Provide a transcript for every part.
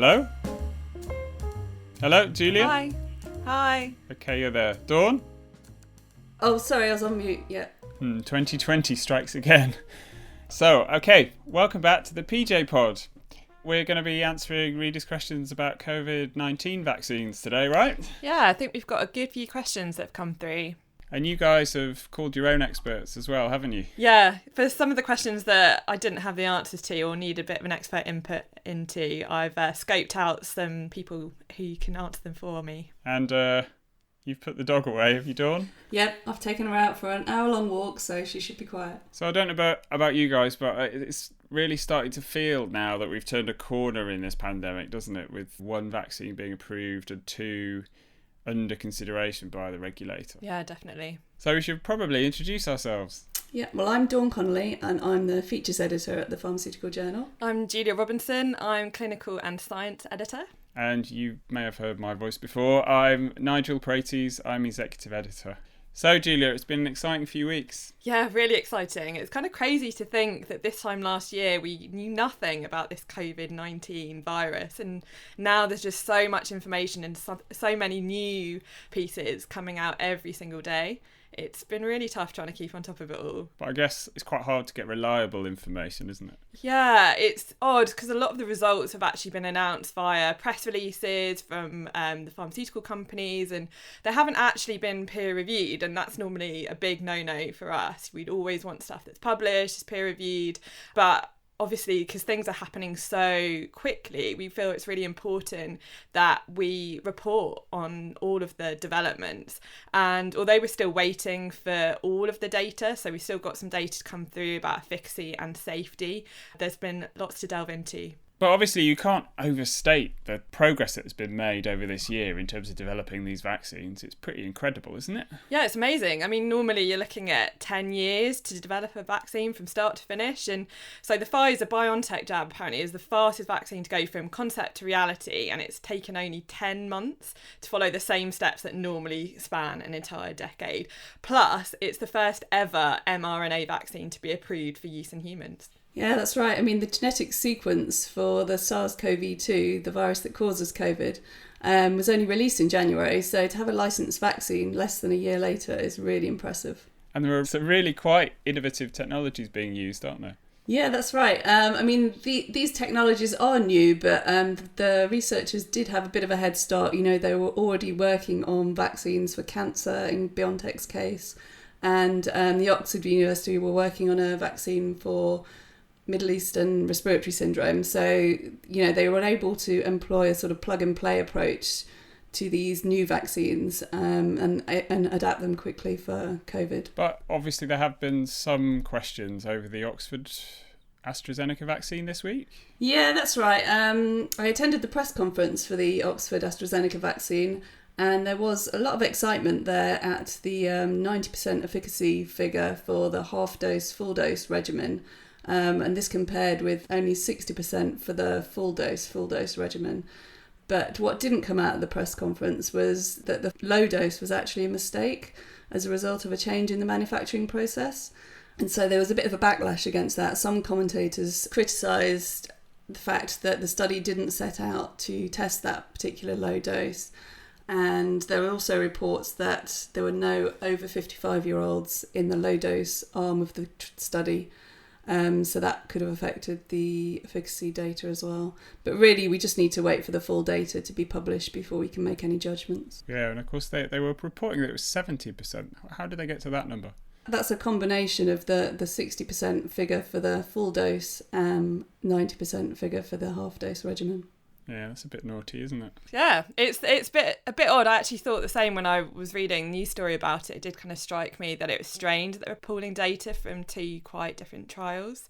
Hello? Hello, Julia? Hi. Hi. Okay, you're there. Dawn? Oh, sorry, I was on mute. Yeah. 2020 strikes again. So, okay, welcome back to the PJ Pod. We're going to be answering readers' questions about COVID-19 vaccines today, right? Yeah, I think we've got a good few questions that have come through. And you guys have called your own experts as well, haven't you? Yeah, for some of the questions that I didn't have the answers to or need a bit of an expert input into, I've scoped out some people who can answer them for me. And you've put the dog away, have you, Dawn? Yep, I've taken her out for an hour-long walk, so she should be quiet. So I don't know about you guys, but it's really starting to feel now that we've turned a corner in this pandemic, doesn't it? With one vaccine being approved and two under consideration by the regulator. Yeah, definitely. So we should probably introduce ourselves. Yeah, well, I'm Dawn Connelly, and I'm the features editor at the Pharmaceutical Journal. I'm Julia Robinson. I'm clinical and science editor. And you may have heard my voice before. I'm Nigel Praities. I'm executive editor. So, Julia, it's been an exciting few weeks. Yeah, really exciting. It's kind of crazy to think that this time last year we knew nothing about this COVID-19 virus, and now there's just so much information and so many new pieces coming out every single day. It's been really tough trying to keep on top of it all. But I guess it's quite hard to get reliable information, isn't it? Yeah, it's odd because a lot of the results have actually been announced via press releases from the pharmaceutical companies, and they haven't actually been peer reviewed, and that's normally a big no-no for us. We'd always want stuff that's published, is peer reviewed, but obviously, because things are happening so quickly, we feel it's really important that we report on all of the developments. And although we're still waiting for all of the data, so we've still got some data to come through about efficacy and safety, there's been lots to delve into. But obviously you can't overstate the progress that has been made over this year in terms of developing these vaccines. It's pretty incredible, isn't it? Yeah, it's amazing. I mean, normally you're looking at 10 years to develop a vaccine from start to finish. And so the Pfizer-BioNTech jab apparently is the fastest vaccine to go from concept to reality. And it's taken only 10 months to follow the same steps that normally span an entire decade. Plus, it's the first ever mRNA vaccine to be approved for use in humans. Yeah, that's right. I mean, the genetic sequence for the SARS-CoV-2, the virus that causes COVID, was only released in January. So to have a licensed vaccine less than a year later is really impressive. And there are some really quite innovative technologies being used, aren't there? Yeah, that's right. I mean, these technologies are new, but the researchers did have a bit of a head start. You know, they were already working on vaccines for cancer in BioNTech's case. And the Oxford University were working on a vaccine for Middle Eastern respiratory syndrome. So, you know, they were able to employ a sort of plug and play approach to these new vaccines and adapt them quickly for COVID. But obviously there have been some questions over the Oxford AstraZeneca vaccine this week. Yeah, that's right. I attended the press conference for the Oxford AstraZeneca vaccine, and there was a lot of excitement there at the 90% efficacy figure for the half-dose, full-dose regimen. And this compared with only 60% for the full dose regimen. But what didn't come out of the press conference was that the low dose was actually a mistake as a result of a change in the manufacturing process. And so there was a bit of a backlash against that. Some commentators criticised the fact that the study didn't set out to test that particular low dose. And there were also reports that there were no over 55-year-olds in the low dose arm of the study. So that could have affected the efficacy data as well. But really, we just need to wait for the full data to be published before we can make any judgments. Yeah, and of course they were reporting that it was 70%. How did they get to that number? That's a combination of the 60% figure for the full dose and 90% figure for the half dose regimen. Yeah, that's a bit naughty, isn't it? Yeah, it's a bit odd. I actually thought the same when I was reading the news story about it. It did kind of strike me that it was strange that they were pulling data from two quite different trials.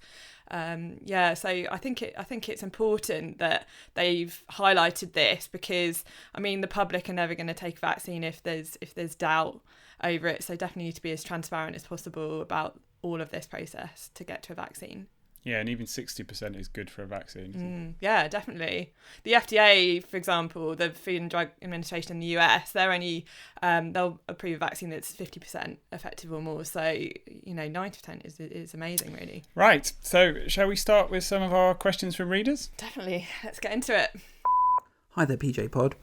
So I think it's important that they've highlighted this because, I mean, the public are never going to take a vaccine if there's doubt over it. So definitely need to be as transparent as possible about all of this process to get to a vaccine. Yeah, and even 60% is good for a vaccine, isn't it? Yeah, definitely. The FDA, for example, the Food and Drug Administration in the US, they're only they'll approve a vaccine that's 50% effective or more. So, 90% is amazing, really. Right. So, shall we start with some of our questions from readers? Definitely. Let's get into it. Hi there, PJ Pod.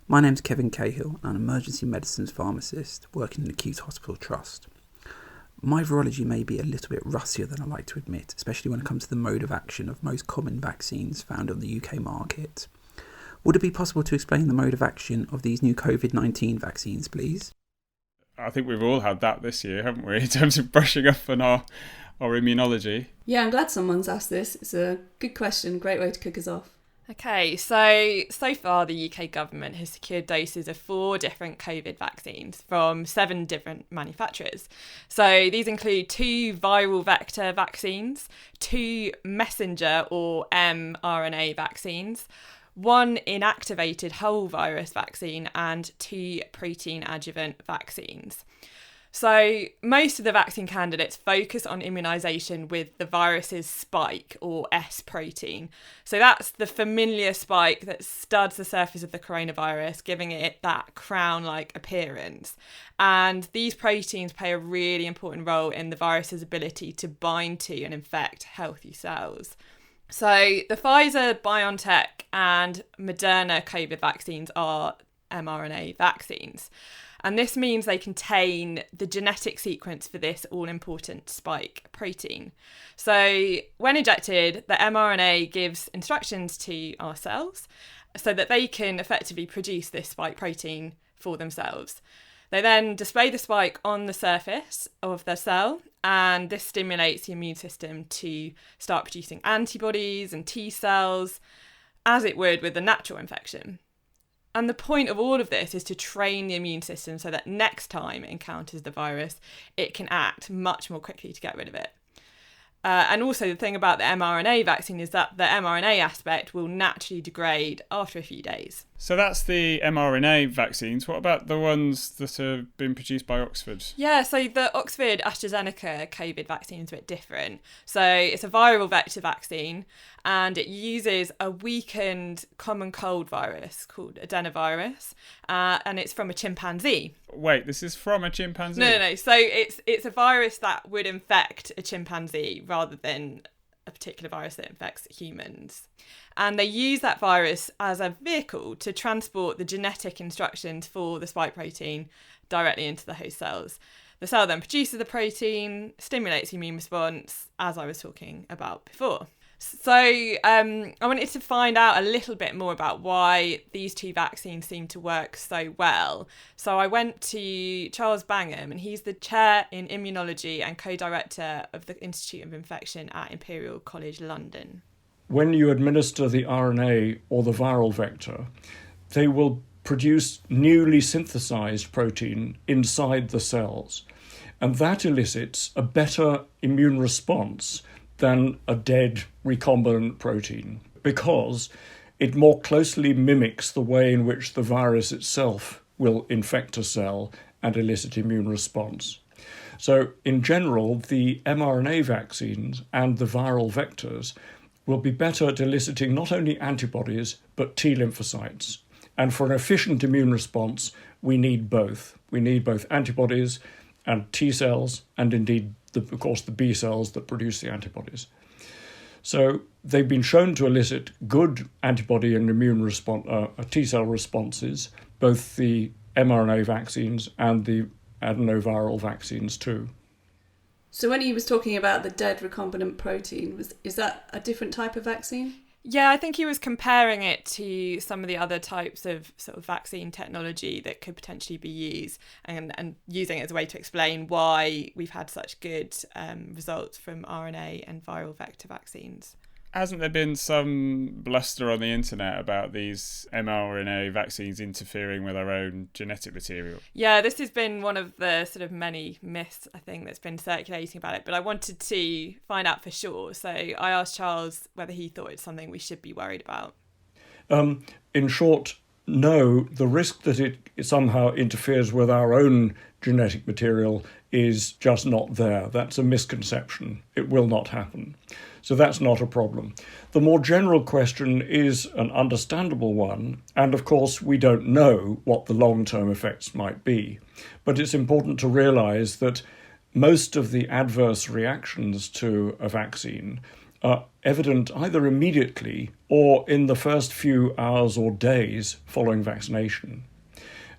My name's Kevin Cahill, and I'm an emergency medicines pharmacist working in Acute Hospital Trust. My virology may be a little bit rustier than I like to admit, especially when it comes to the mode of action of most common vaccines found on the UK market. Would it be possible to explain the mode of action of these new COVID-19 vaccines, please? I think we've all had that this year, haven't we, in terms of brushing up on our immunology. Yeah, I'm glad someone's asked this. It's a good question, great way to kick us off. Okay, so far the UK government has secured doses of 4 different COVID vaccines from 7 different manufacturers. So these include 2 viral vector vaccines, 2 messenger or mRNA vaccines, 1 inactivated whole virus vaccine, and 2 protein adjuvant vaccines. So most of the vaccine candidates focus on immunisation with the virus's spike or S protein. So that's the familiar spike that studs the surface of the coronavirus, giving it that crown-like appearance. And these proteins play a really important role in the virus's ability to bind to and infect healthy cells. So the Pfizer, BioNTech and Moderna COVID vaccines are mRNA vaccines. And this means they contain the genetic sequence for this all-important spike protein. So when injected, the mRNA gives instructions to our cells so that they can effectively produce this spike protein for themselves. They then display the spike on the surface of the cell, and this stimulates the immune system to start producing antibodies and T cells, as it would with a natural infection. And the point of all of this is to train the immune system so that next time it encounters the virus, it can act much more quickly to get rid of it. And also the thing about the mRNA vaccine is that the mRNA aspect will naturally degrade after a few days. So that's the mRNA vaccines. What about the ones that have been produced by Oxford? Yeah, so the Oxford AstraZeneca COVID vaccine is a bit different. So it's a viral vector vaccine, and it uses a weakened common cold virus called adenovirus, and it's from a chimpanzee. Wait, this is from a chimpanzee? No. So it's a virus that would infect a chimpanzee rather than a particular virus that infects humans. And they use that virus as a vehicle to transport the genetic instructions for the spike protein directly into the host cells. The cell then produces the protein, stimulates the immune response, as I was talking about before. So I wanted to find out a little bit more about why these 2 vaccines seem to work so well. So I went to Charles Bangham, and he's the chair in immunology and co-director of the Institute of Infection at Imperial College London. When you administer the RNA or the viral vector, they will produce newly synthesized protein inside the cells, and that elicits a better immune response than a dead recombinant protein, because it more closely mimics the way in which the virus itself will infect a cell and elicit immune response. So in general, the mRNA vaccines and the viral vectors will be better at eliciting not only antibodies, but T lymphocytes. And for an efficient immune response, we need both. We need both antibodies and T cells, and indeed, of course, the B cells that produce the antibodies. So they've been shown to elicit good antibody and immune T cell responses, both the mRNA vaccines and the adenoviral vaccines too. So when he was talking about the dead recombinant protein, is that a different type of vaccine? Yeah, I think he was comparing it to some of the other types of sort of vaccine technology that could potentially be used, and using it as a way to explain why we've had such good results from RNA and viral vector vaccines. Hasn't there been some bluster on the internet about these mRNA vaccines interfering with our own genetic material? Yeah, this has been one of the sort of many myths, I think, that's been circulating about it. But I wanted to find out for sure. So I asked Charles whether he thought it's something we should be worried about. In short, no, the risk that it somehow interferes with our own genetic material is just not there. That's a misconception. It will not happen. So that's not a problem. The more general question is an understandable one, and of course we don't know what the long-term effects might be. But it's important to realise that most of the adverse reactions to a vaccine are evident either immediately or in the first few hours or days following vaccination.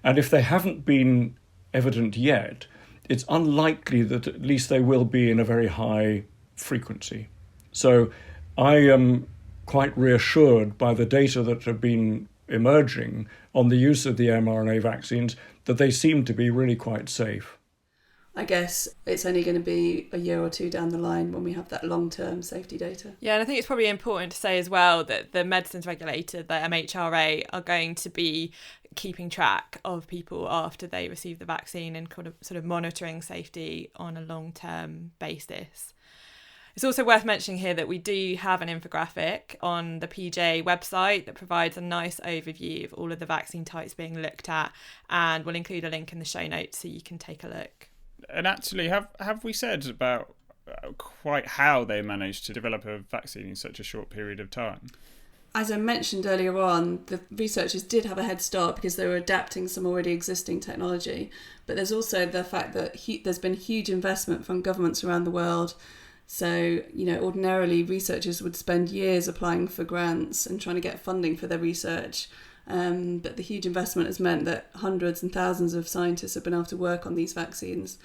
And if they haven't been evident yet, it's unlikely that at least they will be in a very high frequency. So I am quite reassured by the data that have been emerging on the use of the mRNA vaccines that they seem to be really quite safe. I guess it's only going to be a year or two down the line when we have that long-term safety data. Yeah, and I think it's probably important to say as well that the medicines regulator, the MHRA, are going to be keeping track of people after they receive the vaccine and kind of sort of monitoring safety on a long-term basis. It's also worth mentioning here that we do have an infographic on the PJ website that provides a nice overview of all of the vaccine types being looked at, and we'll include a link in the show notes so you can take a look. And actually, have we said about quite how they managed to develop a vaccine in such a short period of time? As I mentioned earlier on, the researchers did have a head start because they were adapting some already existing technology. But there's also the fact that there's been huge investment from governments around the world. So, ordinarily researchers would spend years applying for grants and trying to get funding for their research. But the huge investment has meant that hundreds and thousands of scientists have been able to work on these vaccines.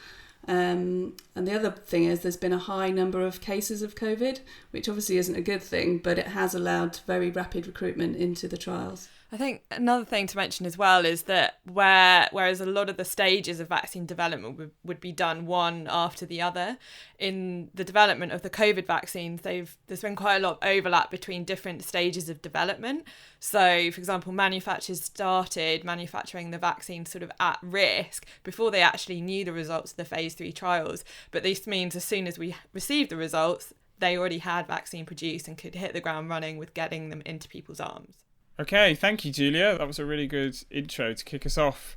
And the other thing is there's been a high number of cases of COVID, which obviously isn't a good thing, but it has allowed very rapid recruitment into the trials. I think another thing to mention as well is that whereas a lot of the stages of vaccine development would be done one after the other, in the development of the COVID vaccines, there's been quite a lot of overlap between different stages of development. So, for example, manufacturers started manufacturing the vaccine sort of at risk before they actually knew the results of the phase 3 trials. But this means as soon as we received the results, they already had vaccine produced and could hit the ground running with getting them into people's arms. Okay, thank you, Julia. That was a really good intro to kick us off.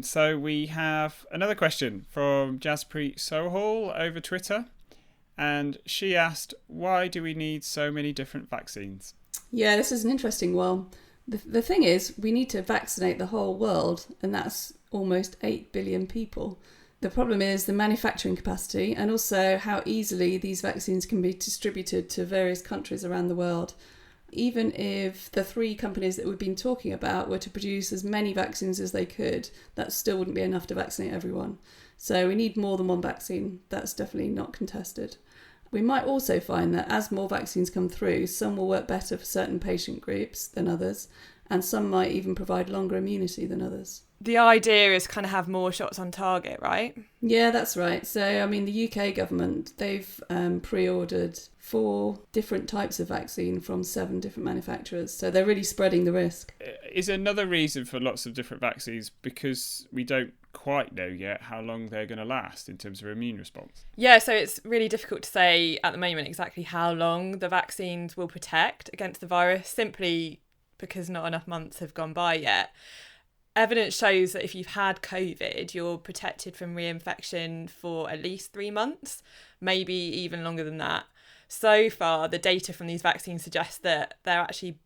So we have another question from Jaspreet Sohal over Twitter. And she asked, why do we need so many different vaccines? Yeah, this is an interesting one. The thing is, we need to vaccinate the whole world, and that's almost 8 billion people. The problem is the manufacturing capacity and also how easily these vaccines can be distributed to various countries around the world. Even if the 3 companies that we've been talking about were to produce as many vaccines as they could, that still wouldn't be enough to vaccinate everyone. So we need more than one vaccine. That's definitely not contested. We might also find that as more vaccines come through, some will work better for certain patient groups than others, and some might even provide longer immunity than others. The idea is kind of have more shots on target, right? Yeah, that's right. So, the UK government, they've pre-ordered 4 different types of vaccine from 7 different manufacturers. So they're really spreading the risk. Is another reason for lots of different vaccines because we don't quite know yet how long they're going to last in terms of immune response? Yeah, so it's really difficult to say at the moment exactly how long the vaccines will protect against the virus, simply because not enough months have gone by yet. Evidence shows that if you've had COVID, you're protected from reinfection for at least 3 months, maybe even longer than that. So far, the data from these vaccines suggests that they're actually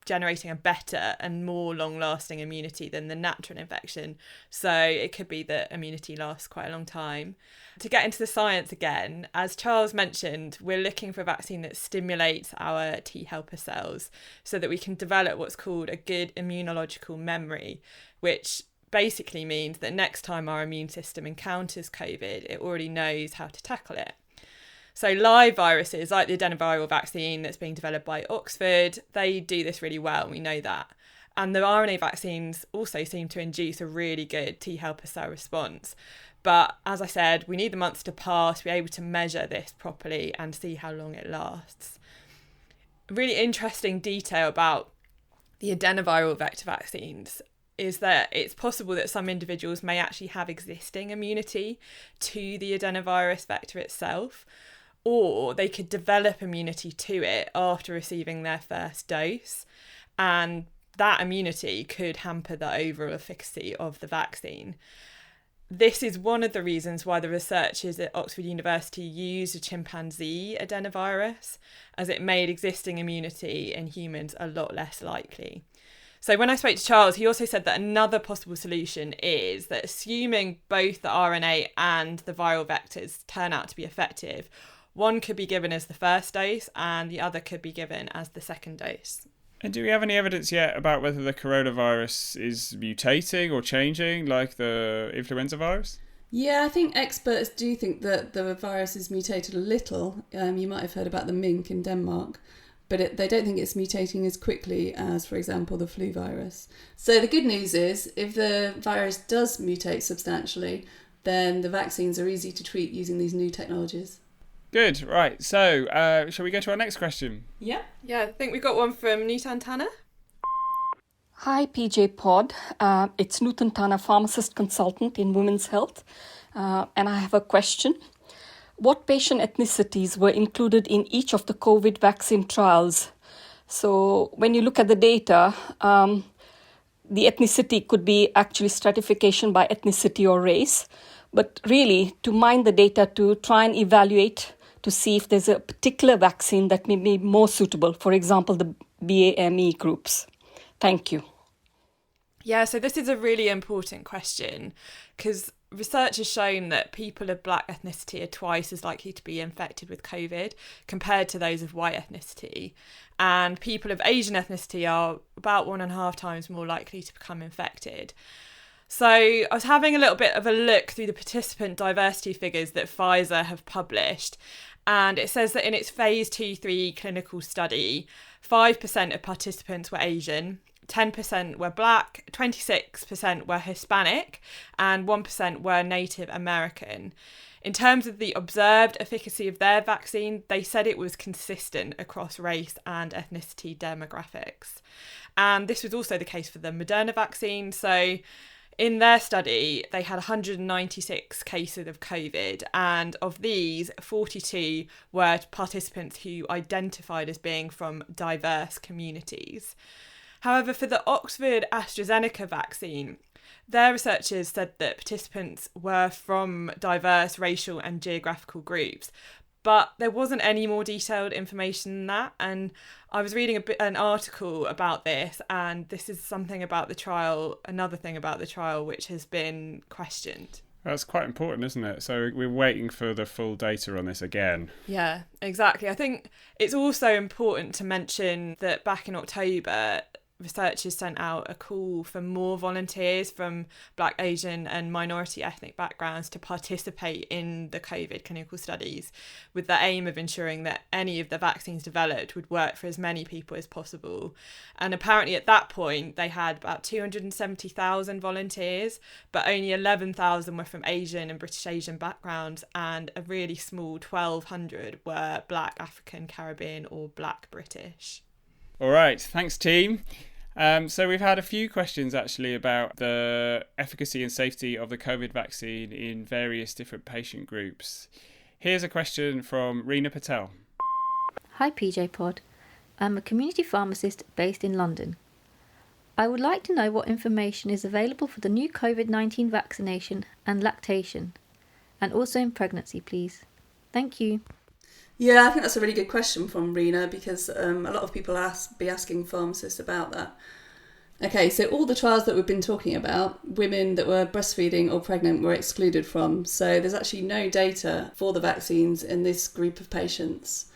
generating a better and more long-lasting immunity than the natural infection. So it could be that immunity lasts quite a long time. To get into the science again, as Charles mentioned, we're looking for a vaccine that stimulates our T helper cells so that we can develop what's called a good immunological memory, which basically means that next time our immune system encounters COVID, it already knows how to tackle it. So live viruses, like the adenoviral vaccine that's being developed by Oxford, they do this really well, we know that. And the RNA vaccines also seem to induce a really good T helper cell response. But as I said, we need the months to pass to be able to measure this properly and see how long it lasts. A really interesting detail about the adenoviral vector vaccines is that it's possible that some individuals may actually have existing immunity to the adenovirus vector itself, or they could develop immunity to it after receiving their first dose. And that immunity could hamper the overall efficacy of the vaccine. This is one of the reasons why the researchers at Oxford University used a chimpanzee adenovirus, as it made existing immunity in humans a lot less likely. So when I spoke to Charles, he also said that another possible solution is that assuming both the RNA and the viral vectors turn out to be effective, One could be given as the first dose and the other could be given as the second dose. And do we have any evidence yet about whether the coronavirus is mutating or changing like the influenza virus? Yeah, I think experts do think that the virus is mutated a little. You might have heard about the mink in Denmark, but they don't think it's mutating as quickly as, for example, the flu virus. So the good news is, if the virus does mutate substantially, then the vaccines are easy to treat using these new technologies. Good, right. So, shall we go to our next question? Yeah, I think we got one from Nutan Tanner. Hi, PJ Pod. It's Nutan Tanner, pharmacist consultant in women's health. And I have a question. What patient ethnicities were included in each of the COVID vaccine trials? So when you look at the data, the ethnicity could be actually stratification by ethnicity or race. But really, to mine the data to try and evaluate to see if there's a particular vaccine that may be more suitable, for example, the BAME groups. Thank you. Yeah, so this is a really important question because research has shown that people of black ethnicity are twice as likely to be infected with COVID compared to those of white ethnicity. And people of Asian ethnicity are about 1.5 times more likely to become infected. So I was having a little bit of a look through the participant diversity figures that Pfizer have published. And it says that in its phase 2-3 clinical study, 5% of participants were Asian, 10% were black, 26% were Hispanic, and 1% were Native American. In terms of the observed efficacy of their vaccine, they said it was consistent across race and ethnicity demographics. And this was also the case for the Moderna vaccine. So in their study, they had 196 cases of COVID, and of these, 42 were participants who identified as being from diverse communities. However, for the Oxford AstraZeneca vaccine, their researchers said that participants were from diverse racial and geographical groups, but there wasn't any more detailed information than that. And I was reading an article about this, and this is something about the trial, another thing about the trial, which has been questioned. That's quite important, isn't it? So we're waiting for the full data on this again. Yeah, exactly. I think it's also important to mention that back in October, researchers sent out a call for more volunteers from Black, Asian and minority ethnic backgrounds to participate in the COVID clinical studies, with the aim of ensuring that any of the vaccines developed would work for as many people as possible. And apparently at that point they had about 270,000 volunteers, but only 11,000 were from Asian and British Asian backgrounds, and a really small 1,200 were Black, African, Caribbean or Black British. All right, thanks team. So we've had a few questions actually about the efficacy and safety of the COVID vaccine in various different patient groups. Here's a question from Reena Patel. Hi PJ Pod. I'm a community pharmacist based in London. I would like to know what information is available for the new COVID-19 vaccination and lactation, and also in pregnancy, please. Thank you. Yeah, I think that's a really good question from Reena, because a lot of people be asking pharmacists about that. Okay, so all the trials that we've been talking about, women that were breastfeeding or pregnant were excluded from. So there's actually no data for the vaccines in this group of patients.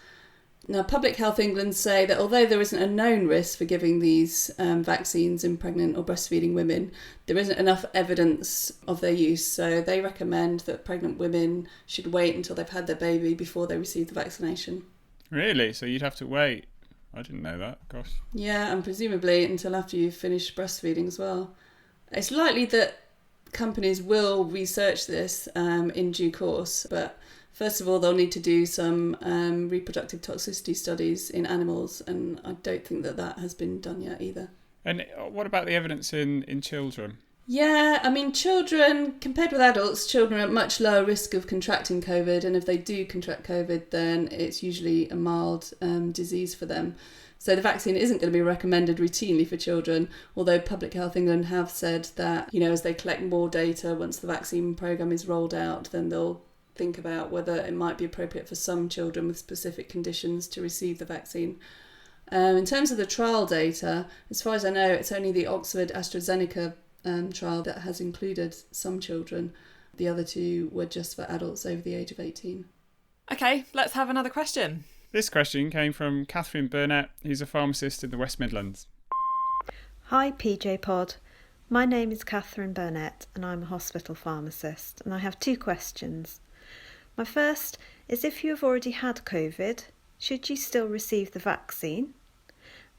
Now, Public Health England say that although there isn't a known risk for giving these vaccines in pregnant or breastfeeding women, there isn't enough evidence of their use. So they recommend that pregnant women should wait until they've had their baby before they receive the vaccination. Really? So you'd have to wait? I didn't know that. Gosh. Yeah, and presumably until after you've finished breastfeeding as well. It's likely that companies will research this in due course, but first of all, they'll need to do some reproductive toxicity studies in animals, and I don't think that has been done yet either. And what about the evidence in children? Yeah, I mean, children, compared with adults, children are at much lower risk of contracting COVID, and if they do contract COVID, then it's usually a mild disease for them. So the vaccine isn't going to be recommended routinely for children, although Public Health England have said that, as they collect more data, once the vaccine programme is rolled out, then they'll think about whether it might be appropriate for some children with specific conditions to receive the vaccine. In terms of the trial data, as far as I know, it's only the Oxford AstraZeneca trial that has included some children. The other two were just for adults over the age of 18. Okay, let's have another question. This question came from Catherine Burnett, who's a pharmacist in the West Midlands. Hi PJ Pod. My name is Catherine Burnett and I'm a hospital pharmacist, and I have 2 questions. My first is, if you have already had COVID, should you still receive the vaccine?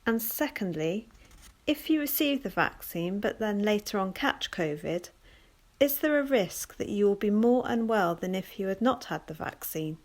And secondly, if you receive the vaccine but then later on catch COVID, is there a risk that you will be more unwell than if you had not had the vaccine?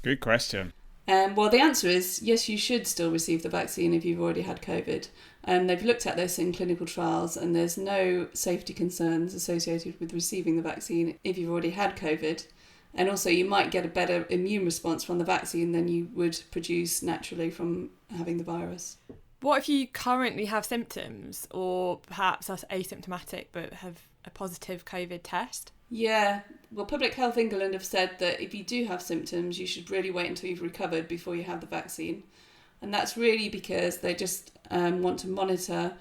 Good question. Well, the answer is yes, you should still receive the vaccine if you've already had COVID. They've looked at this in clinical trials, and there's no safety concerns associated with receiving the vaccine if you've already had COVID. And also you might get a better immune response from the vaccine than you would produce naturally from having the virus. What if you currently have symptoms, or perhaps are asymptomatic but have a positive COVID test? Yeah, well, Public Health England have said that if you do have symptoms, you should really wait until you've recovered before you have the vaccine. And that's really because they just want to monitor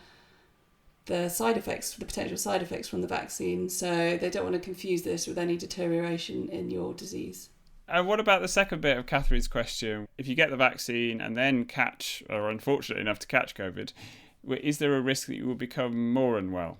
the side effects, the potential side effects from the vaccine. So they don't want to confuse this with any deterioration in your disease. And what about the second bit of Catherine's question? If you get the vaccine and then catch, or are unfortunate enough to catch COVID, is there a risk that you will become more unwell?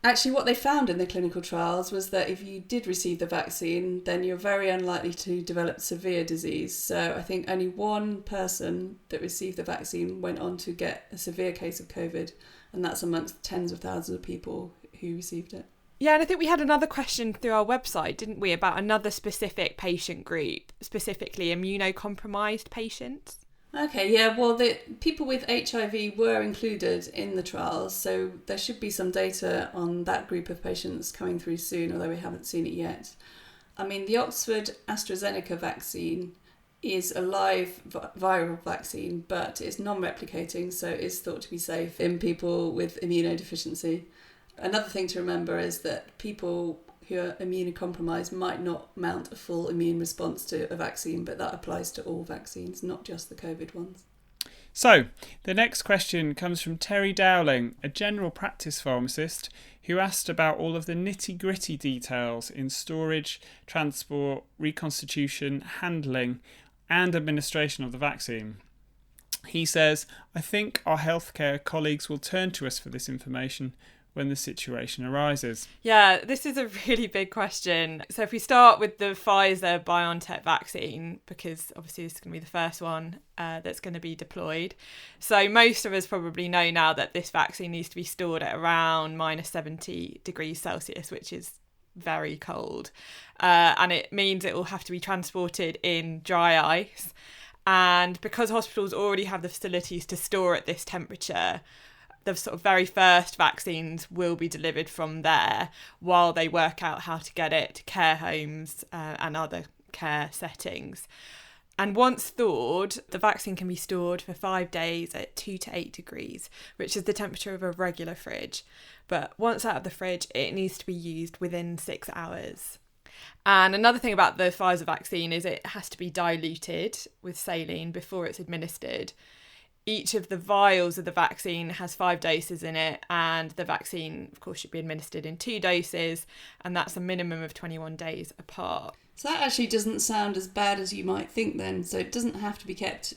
Actually, what they found in the clinical trials was that if you did receive the vaccine, then you're very unlikely to develop severe disease. So I think only one person that received the vaccine went on to get a severe case of COVID, and that's amongst tens of thousands of people who received it. Yeah, and I think we had another question through our website, didn't we, about another specific patient group, specifically immunocompromised patients? Okay, yeah, well, the people with HIV were included in the trials, so there should be some data on that group of patients coming through soon, although we haven't seen it yet. I mean, the Oxford AstraZeneca vaccine is a live viral vaccine, but it's non-replicating, so it's thought to be safe in people with immunodeficiency. Another thing to remember is that people who are immunocompromised might not mount a full immune response to a vaccine, but that applies to all vaccines, not just the COVID ones. So, the next question comes from Terry Dowling, a general practice pharmacist, who asked about all of the nitty-gritty details in storage, transport, reconstitution, handling, and administration of the vaccine. He says, I think our healthcare colleagues will turn to us for this information when the situation arises. Yeah, this is a really big question. So if we start with the Pfizer-BioNTech vaccine, because obviously this is going to be the first one that's going to be deployed. So most of us probably know now that this vaccine needs to be stored at around minus 70 degrees Celsius, which is very cold. And it means it will have to be transported in dry ice. And because hospitals already have the facilities to store at this temperature, the sort of very first vaccines will be delivered from there while they work out how to get it to care homes and other care settings. And once thawed, the vaccine can be stored for 5 days at 2 to 8 degrees, which is the temperature of a regular fridge. But once out of the fridge, it needs to be used within 6 hours. And another thing about the Pfizer vaccine is it has to be diluted with saline before it's administered. Each of the vials of the vaccine has 5 doses in it, and the vaccine, of course, should be administered in 2 doses, and that's a minimum of 21 days apart. So that actually doesn't sound as bad as you might think then. So it doesn't have to be kept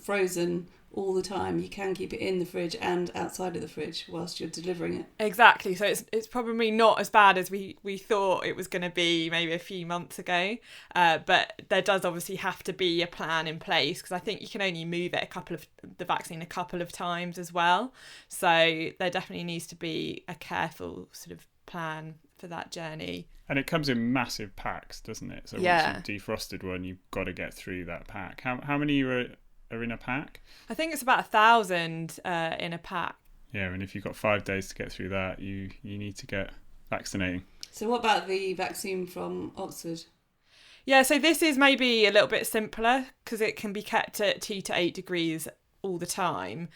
frozen all the time. You can keep it in the fridge and outside of the fridge whilst you're delivering it. Exactly. So it's probably not as bad as we thought it was going to be maybe a few months ago. But there does obviously have to be a plan in place, because I think you can only move it the vaccine a couple of times as well. So there definitely needs to be a careful sort of plan for that journey. And it comes in massive packs, doesn't it? So yeah. Once you've defrosted one, you've got to get through that pack. How many are in a pack? I think it's about 1,000 in a pack. Yeah, and if you've got 5 days to get through that, you need to get vaccinating. So what about the vaccine from Oxford? Yeah, so this is maybe a little bit simpler because it can be kept at 2 to 8 degrees all the time.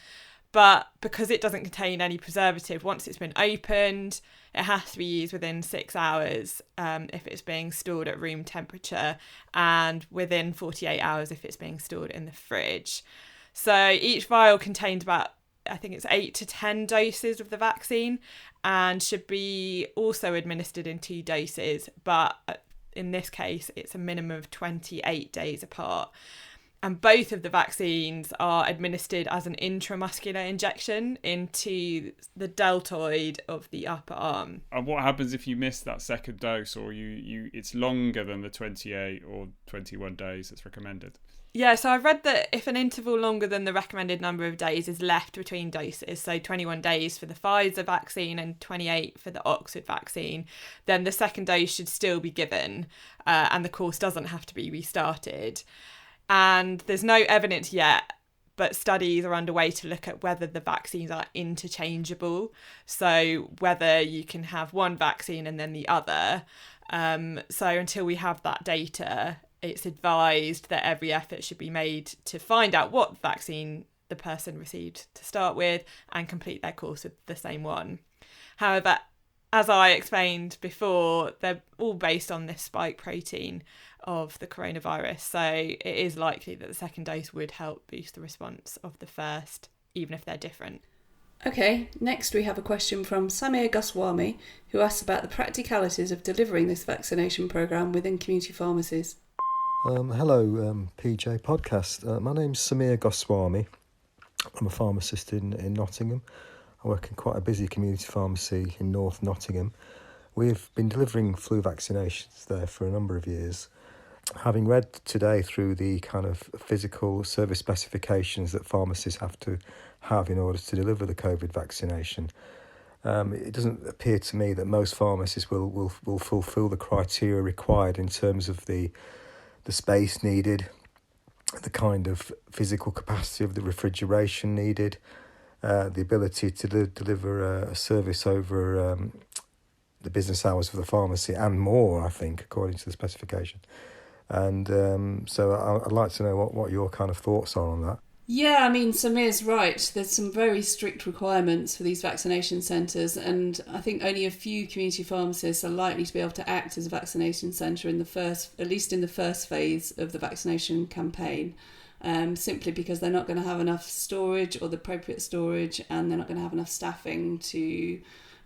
But because it doesn't contain any preservative, once it's been opened, it has to be used within 6 hours if it's being stored at room temperature, and within 48 hours if it's being stored in the fridge. So each vial contains about, I think it's 8 to 10 doses of the vaccine, and should be also administered in 2 doses, but in this case, it's a minimum of 28 days apart. And both of the vaccines are administered as an intramuscular injection into the deltoid of the upper arm. And what happens if you miss that second dose, or it's longer than the 28 or 21 days that's recommended? Yeah, so I've read that if an interval longer than the recommended number of days is left between doses, so 21 days for the Pfizer vaccine and 28 for the Oxford vaccine, then the second dose should still be given, and the course doesn't have to be restarted. And there's no evidence yet, but studies are underway to look at whether the vaccines are interchangeable. So whether you can have one vaccine and then the other. So until we have that data, it's advised that every effort should be made to find out what vaccine the person received to start with and complete their course with the same one. However, as I explained before, they're all based on this spike protein of the coronavirus, so it is likely that the second dose would help boost the response of the first, even if they're different. Okay, next we have a question from Samir Goswami, who asks about the practicalities of delivering this vaccination programme within community pharmacies. Hello, PJ Podcast. My name's Samir Goswami. I'm a pharmacist in Nottingham. I work in quite a busy community pharmacy in North Nottingham. We've been delivering flu vaccinations there for a number of years. Having read today through the kind of physical service specifications that pharmacists have to have in order to deliver the COVID vaccination, it doesn't appear to me that most pharmacists will fulfil the criteria required in terms of the space needed, the kind of physical capacity of the refrigeration needed, the ability to deliver a service over the business hours of the pharmacy and more, I think, according to the specification. And so I'd like to know what your kind of thoughts are on that. Yeah, I mean, Samir's right. There's some very strict requirements for these vaccination centres, and I think only a few community pharmacists are likely to be able to act as a vaccination centre at least in the first phase of the vaccination campaign, simply because they're not going to have enough storage or the appropriate storage, and they're not going to have enough staffing to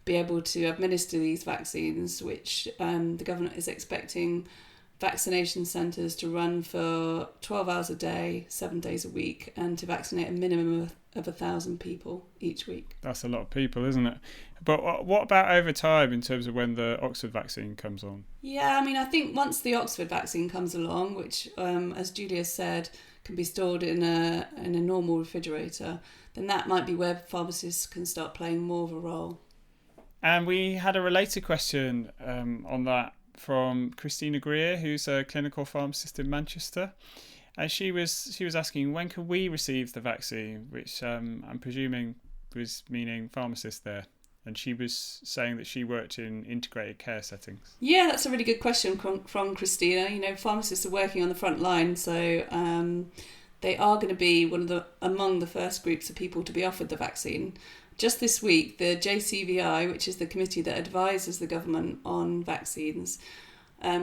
be able to administer these vaccines, which the government is expecting vaccination centres to run for 12 hours a day, 7 days a week, and to vaccinate a minimum of 1,000 people each week. That's a lot of people, isn't it? But what about over time in terms of when the Oxford vaccine comes on? Yeah, I mean, I think once the Oxford vaccine comes along, which, as Julia said, can be stored in a normal refrigerator, then that might be where pharmacists can start playing more of a role. And we had a related question on that from Christina Greer, who's a clinical pharmacist in Manchester, and she was asking, when can we receive the vaccine, which I'm presuming was meaning pharmacists there, and she was saying that she worked in integrated care settings. Yeah, that's a really good question from Christina. You know, pharmacists are working on the front line, so they are going to be among the first groups of people to be offered the vaccine. Just this week, the JCVI, which is the committee that advises the government on vaccines,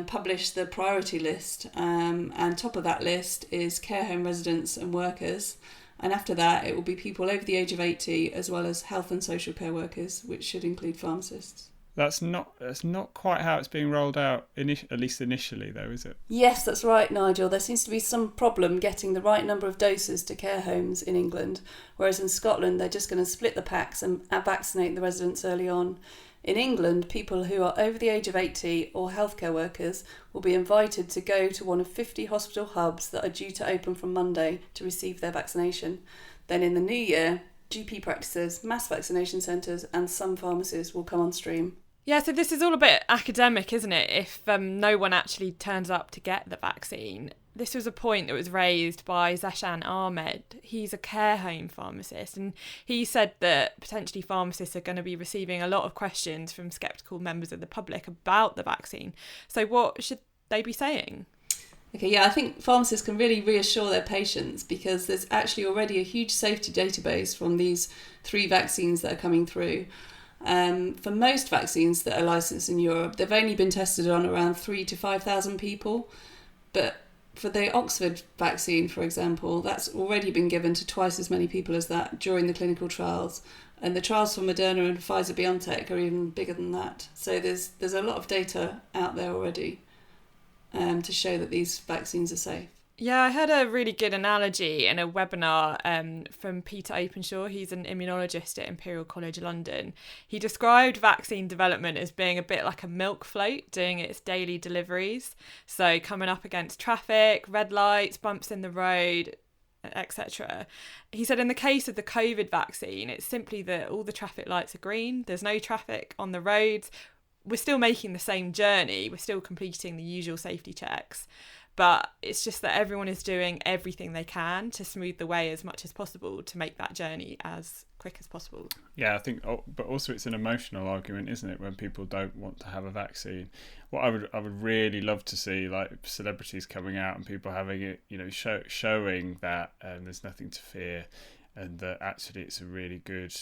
published the priority list, and top of that list is care home residents and workers, and after that it will be people over the age of 80 as well as health and social care workers, which should include pharmacists. That's not quite how it's being rolled out, at least initially, though, is it? Yes, that's right, Nigel. There seems to be some problem getting the right number of doses to care homes in England, whereas in Scotland they're just going to split the packs and vaccinate the residents early on. In England, people who are over the age of 80 or healthcare workers will be invited to go to one of 50 hospital hubs that are due to open from Monday to receive their vaccination. Then in the new year, GP practices, mass vaccination centres and some pharmacies will come on stream. Yeah, so this is all a bit academic, isn't it, if no one actually turns up to get the vaccine. This was a point that was raised by Zeshan Ahmed. He's a care home pharmacist, and he said that potentially pharmacists are going to be receiving a lot of questions from sceptical members of the public about the vaccine. So what should they be saying? Okay, yeah, I think pharmacists can really reassure their patients because there's actually already a huge safety database from these 3 vaccines that are coming through. For most vaccines that are licensed in Europe, they've only been tested on around 3,000 to 5,000 people. But for the Oxford vaccine, for example, that's already been given to twice as many people as that during the clinical trials. And the trials for Moderna and Pfizer-BioNTech are even bigger than that. So there's a lot of data out there already. to show that these vaccines are safe. Yeah, I heard a really good analogy in a webinar from Peter Openshaw. He's an immunologist at Imperial College London. He described vaccine development as being a bit like a milk float doing its daily deliveries. So coming up against traffic, red lights, bumps in the road, etc. He said in the case of the COVID vaccine, it's simply that all the traffic lights are green. There's no traffic on the roads. We're still making the same journey. We're still completing the usual safety checks. But it's just that everyone is doing everything they can to smooth the way as much as possible to make that journey as quick as possible. Yeah, I think, but also it's an emotional argument, isn't it, when people don't want to have a vaccine? What I would really love to see, like celebrities coming out and people having it, showing that there's nothing to fear, and that actually it's a really good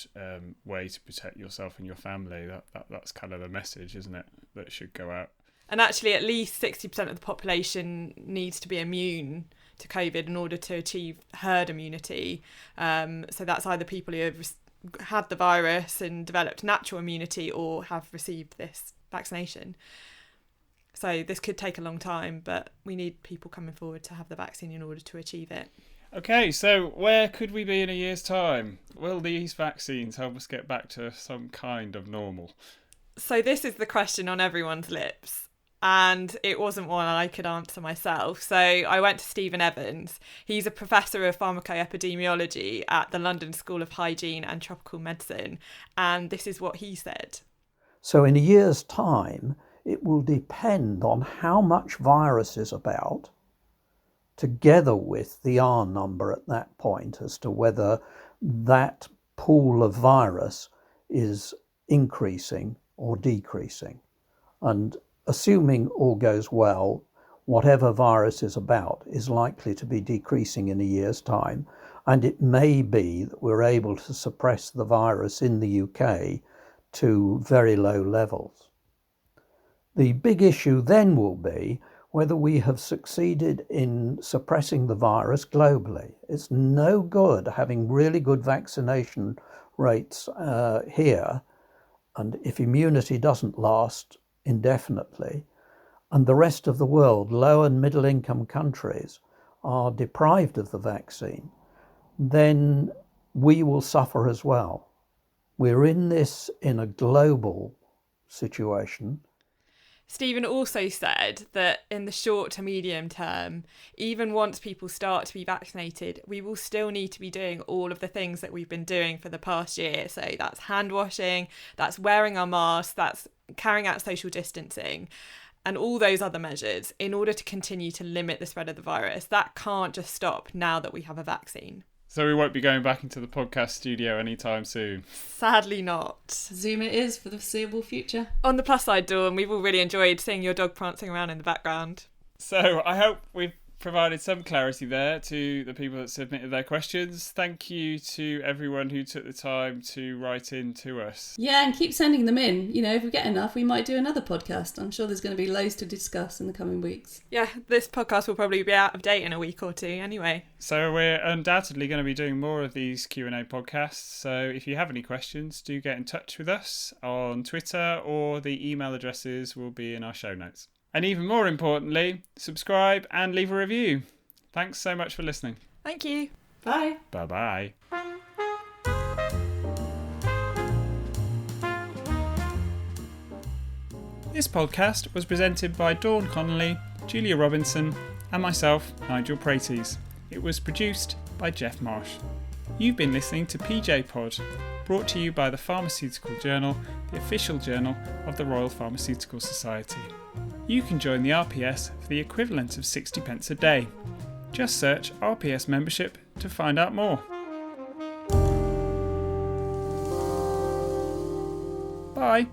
way to protect yourself and your family. That's kind of a message, isn't it, that should go out. And actually, at least 60% of the population needs to be immune to COVID in order to achieve herd immunity. So that's either people who have had the virus and developed natural immunity or have received this vaccination. So this could take a long time, but we need people coming forward to have the vaccine in order to achieve it. Okay, so where could we be in a year's time? Will these vaccines help us get back to some kind of normal? So this is the question on everyone's lips. And it wasn't one I could answer myself. So I went to Stephen Evans. He's a professor of pharmacoepidemiology at the London School of Hygiene and Tropical Medicine. And this is what he said. So in a year's time, it will depend on how much virus is about, together with the R number at that point, as to whether that pool of virus is increasing or decreasing. And assuming all goes well, whatever virus is about is likely to be decreasing in a year's time, and it may be that we're able to suppress the virus in the UK to very low levels. The big issue then will be whether we have succeeded in suppressing the virus globally. It's no good having really good vaccination rates here, and if immunity doesn't last indefinitely, and the rest of the world, low and middle income countries, are deprived of the vaccine, then we will suffer as well. We're in this in a global situation. Stephen also said that in the short to medium term, even once people start to be vaccinated, we will still need to be doing all of the things that we've been doing for the past year. So that's hand washing, that's wearing our masks, that's carrying out social distancing, and all those other measures in order to continue to limit the spread of the virus. That can't just stop now that we have a vaccine. So we won't be going back into the podcast studio anytime soon? Sadly not. Zoom it is for the foreseeable future. On the plus side, Dawn, we've all really enjoyed seeing your dog prancing around in the background. So I hope we've provided some clarity there to the people that submitted their questions. Thank you to everyone who took the time to write in to us. Yeah, and keep sending them in. If we get enough, we might do another podcast. I'm sure there's going to be loads to discuss in the coming weeks. Yeah, this podcast will probably be out of date in a week or two anyway. So we're undoubtedly going to be doing more of these Q&A podcasts. So if you have any questions, do get in touch with us on Twitter, or the email addresses will be in our show notes. And even more importantly, subscribe and leave a review. Thanks so much for listening. Thank you. Bye. Bye-bye. This podcast was presented by Dawn Connelly, Julia Robinson, and myself, Nigel Praities. It was produced by Geoff Marsh. You've been listening to PJ Pod, brought to you by the Pharmaceutical Journal, the official journal of the Royal Pharmaceutical Society. You can join the RPS for the equivalent of 60p a day. Just search RPS membership to find out more. Bye.